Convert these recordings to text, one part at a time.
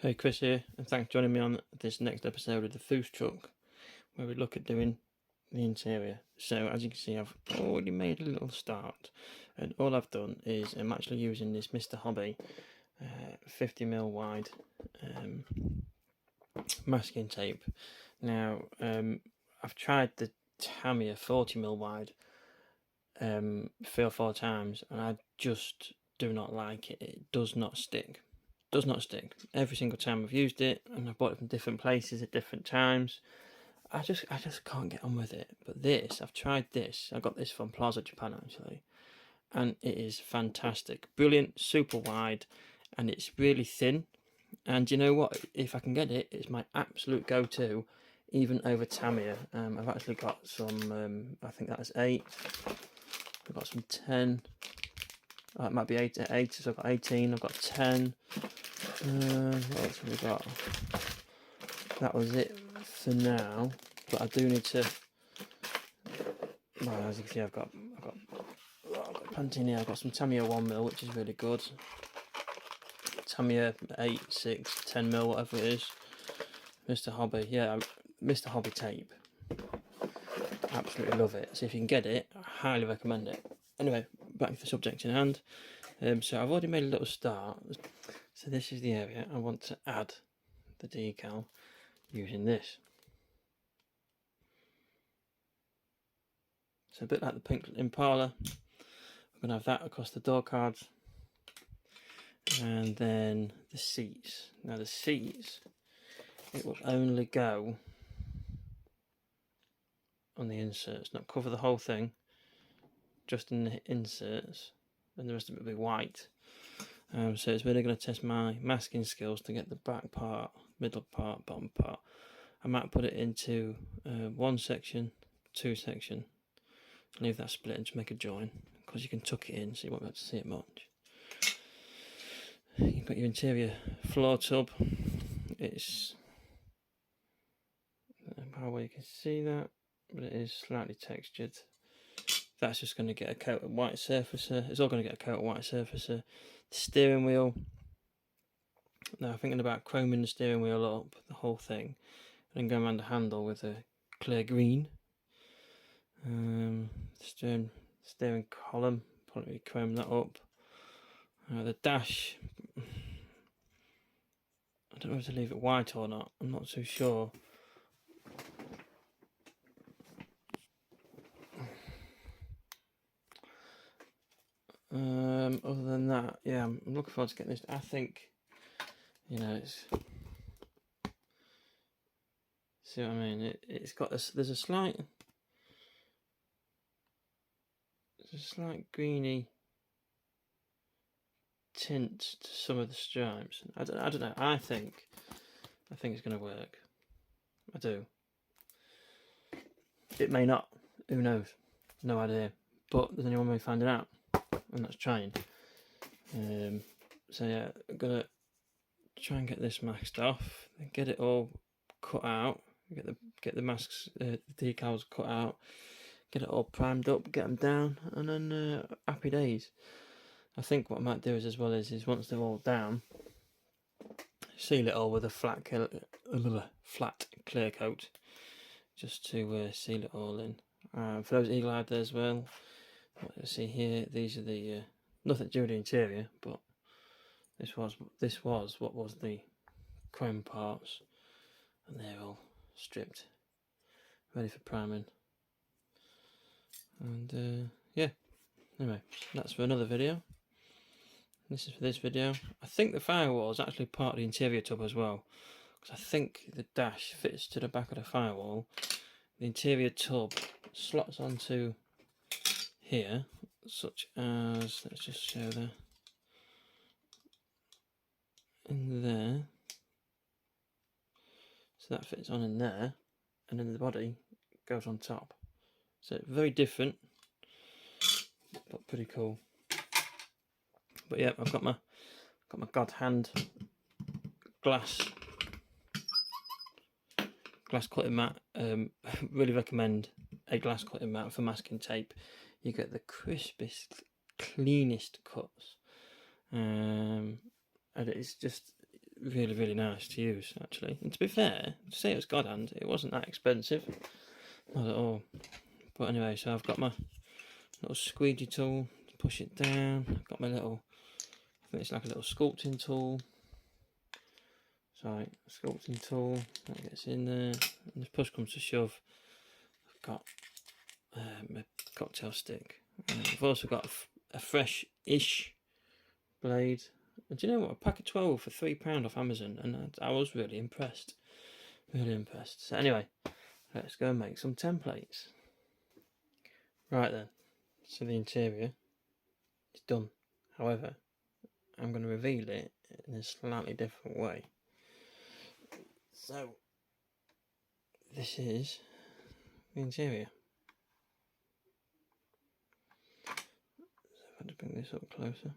Hey, Chris here, and thanks for joining me on this next episode of the Foose truck, where we look at doing the interior. So as you can see, I've already made a little start, and all I've done is I'm actually using this Mr. Hobby 50mm wide masking tape. Now I've tried the Tamiya 40mm wide 3 or 4 times, and I just do not like it. It does not stick. Every single time I've used it, and I've bought it from different places at different times, I just can't get on with it. But this, I've tried this. I got this from Plaza Japan actually, and it is fantastic, brilliant, super wide, and it's really thin. And you know what? If I can get it, it's my absolute go-to, even over Tamiya. I've actually got some. I think that's 8. I've got some 10. It might be 8. So I've got 18. I've got 10. What else have we got? That was it for now, but I do need to. Well, as you can see, I've got plenty in here. I've got some Tamiya 1mm, which is really good. Tamiya 8, 6, 10mm, whatever it is. Mr. Hobby, yeah, Mr. Hobby tape. Absolutely love it. So if you can get it, I highly recommend it. Anyway, back to the subject in hand. So I've already made a little start. So this is the area I want to add the decal using this. So a bit like the pink Impala, we're going to have that across the door cards. And then the seats. Now the seats, it will only go on the inserts, not cover the whole thing, just in the inserts, and the rest of it will be white. So it's really going to test my masking skills to get the back part, middle part, bottom part. I might put it into 1 section, 2 section, leave that split and just make a join, because you can tuck it in so you won't be able to see it much. You've got your interior floor tub. It's how well you can see that, but it is slightly textured. That's just going to get a coat of white surfacer. It's all going to get a coat of white surfacer. The steering wheel. Now I'm thinking about chroming the steering wheel up, the whole thing, and then going around the handle with a clear green. Steering column, probably chrome that up. The dash, I don't know if to leave it white or not. I'm not too sure. Other than that, yeah, I'm looking forward to getting this. I think, you know, it's, see what I mean? It's got this. There's a slight greeny tint to some of the stripes. I don't know. I think it's going to work. I do. It may not. Who knows? No idea. But there's only one way of finding out, and that's trying. So yeah, I'm gonna try and get this masked off, and get it all cut out. Get the masks, the decals cut out. Get it all primed up. Get them down, and then happy days. I think what I might do is once they're all down, seal it all with a flat clear coat, just to seal it all in. For those eagle-eyed as well, what you see here, these are the nothing to do with the interior, but this was what was the chrome parts, and they're all stripped, ready for priming. And yeah, anyway, that's for another video. This is for this video. I think the firewall is actually part of the interior tub as well, because I think the dash fits to the back of the firewall. The interior tub slots onto here, such as, let's just show there, in there, so that fits on in there, and then the body goes on top. So very different, but pretty cool. But yeah, I've got my God hand glass cutting mat. Really recommend a glass cutting mat for masking tape. You get the crispest, cleanest cuts, and it's just really, really nice to use, actually. And to be fair, to say it was God hand, it wasn't that expensive. Not at all. But anyway, so I've got my little squeegee tool to push it down. I've got my little, I think it's like a little sculpting tool. Sorry, sculpting tool. That gets in there. And if push comes to shove, I've got a cocktail stick. I've also got a fresh-ish blade. And do you know what? A pack of 12 for £3 off Amazon, and I was really impressed. Really impressed. So anyway, let's go and make some templates. Right then, so the interior is done. However, I'm going to reveal it in a slightly different way. So, this is the interior. So if I just bring this up closer.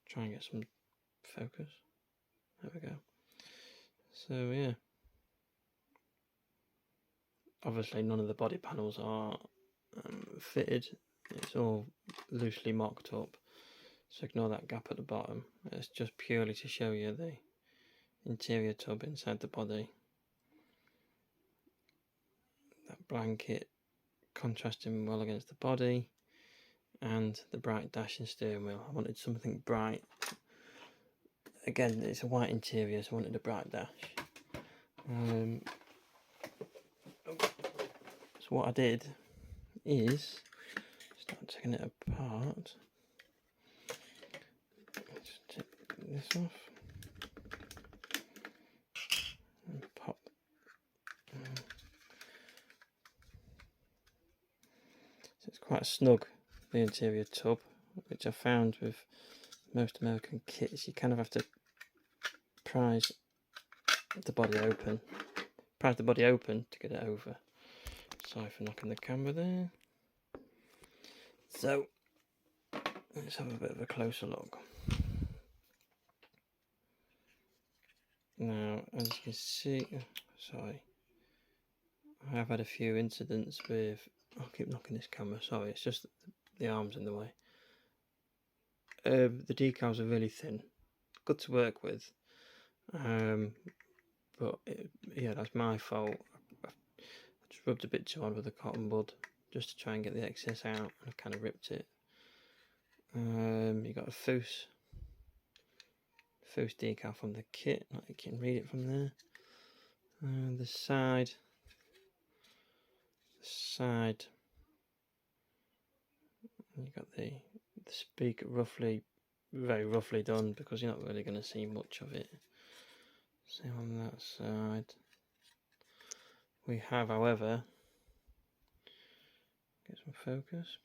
Try and get some focus. There we go. So yeah. Obviously none of the body panels are fitted. It's all loosely mocked up. So ignore that gap at the bottom. It's just purely to show you the interior tub inside the body. That blanket contrasting well against the body. And the bright dash and steering wheel. I wanted something bright. Again, it's a white interior, so I wanted a bright dash. So what I did is start taking it apart. Just take this off and pop. So it's quite snug, the interior tub, which I found with most American kits. You kind of have to prise the body open to get it over. Sorry for knocking the camera there. So let's have a bit of a closer look. Now, as you can see, sorry, I have had a few incidents with, I'll keep knocking this camera, sorry, it's just the arm's in the way. The decals are really thin, good to work with, but yeah, that's my fault. I just rubbed a bit too hard with a cotton bud just to try and get the excess out, and I kind of ripped it. You got a Foose decal from the kit, like you can read it from there. The side, you got the speaker very roughly done, because you're not really going to see much of it. Same on that side. We have, however, get some focus,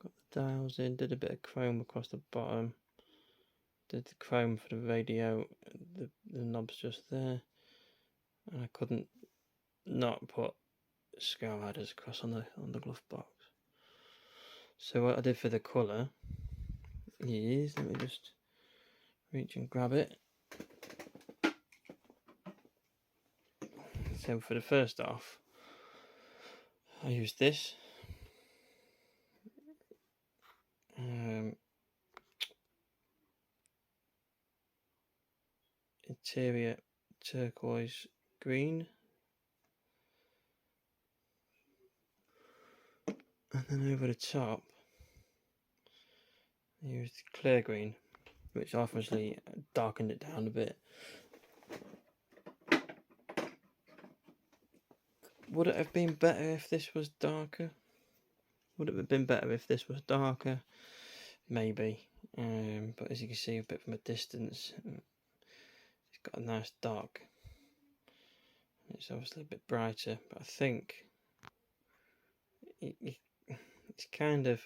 got the dials in, did a bit of chrome across the bottom, did the chrome for the radio, the knob's just there, and I couldn't not put scale headers across on the glove box. So what I did for the colour is, let me just reach and grab it. So for the first off, I used this. Interior turquoise green. And then over the top, I used clear green, which obviously darkened it down a bit. Would it have been better if this was darker? Would it have been better if this was darker? Maybe. But as you can see a bit from a distance, it's got a nice dark. It's obviously a bit brighter, but I think it's kind of,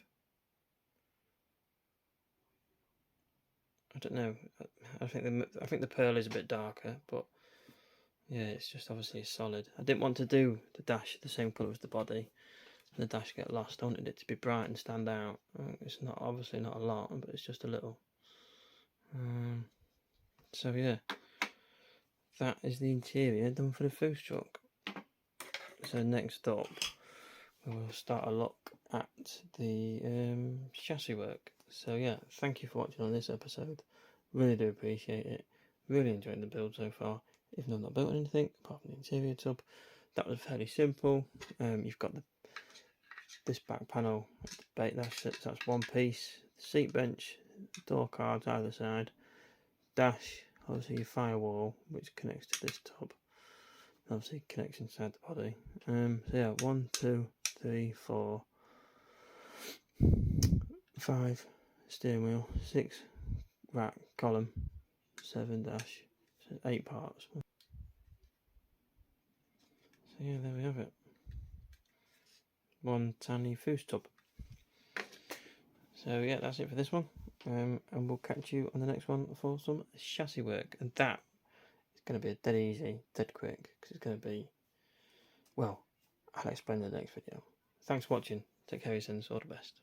I don't know. I think the pearl is a bit darker, but yeah, it's just obviously solid. I didn't want to do the dash the same colour as the body, and the dash get lost. I wanted it to be bright and stand out. It's not, obviously not a lot, but it's just a little. So yeah, that is the interior done for the Foose truck. So next up, we'll start a look at the chassis work. So yeah, thank you for watching on this episode. Really do appreciate it. Really enjoying the build so far. Even though I'm not built anything apart from the interior tub, that was fairly simple. You've got this back panel, that's one piece. Seat bench, door cards either side, dash, obviously your firewall which connects to this tub. Obviously connects inside the body. So yeah, 1, 2, 3, 4, 5 steering wheel, 6 rack column, 7 dash, so 8 parts. So yeah, there we have it. One tiny Foose tub. So yeah, that's it for this one. And we'll catch you on the next one for some chassis work. And that is going to be dead easy, dead quick, because it's going to be, well, I'll explain in the next video. Thanks for watching. Take care of yourselves. All the best.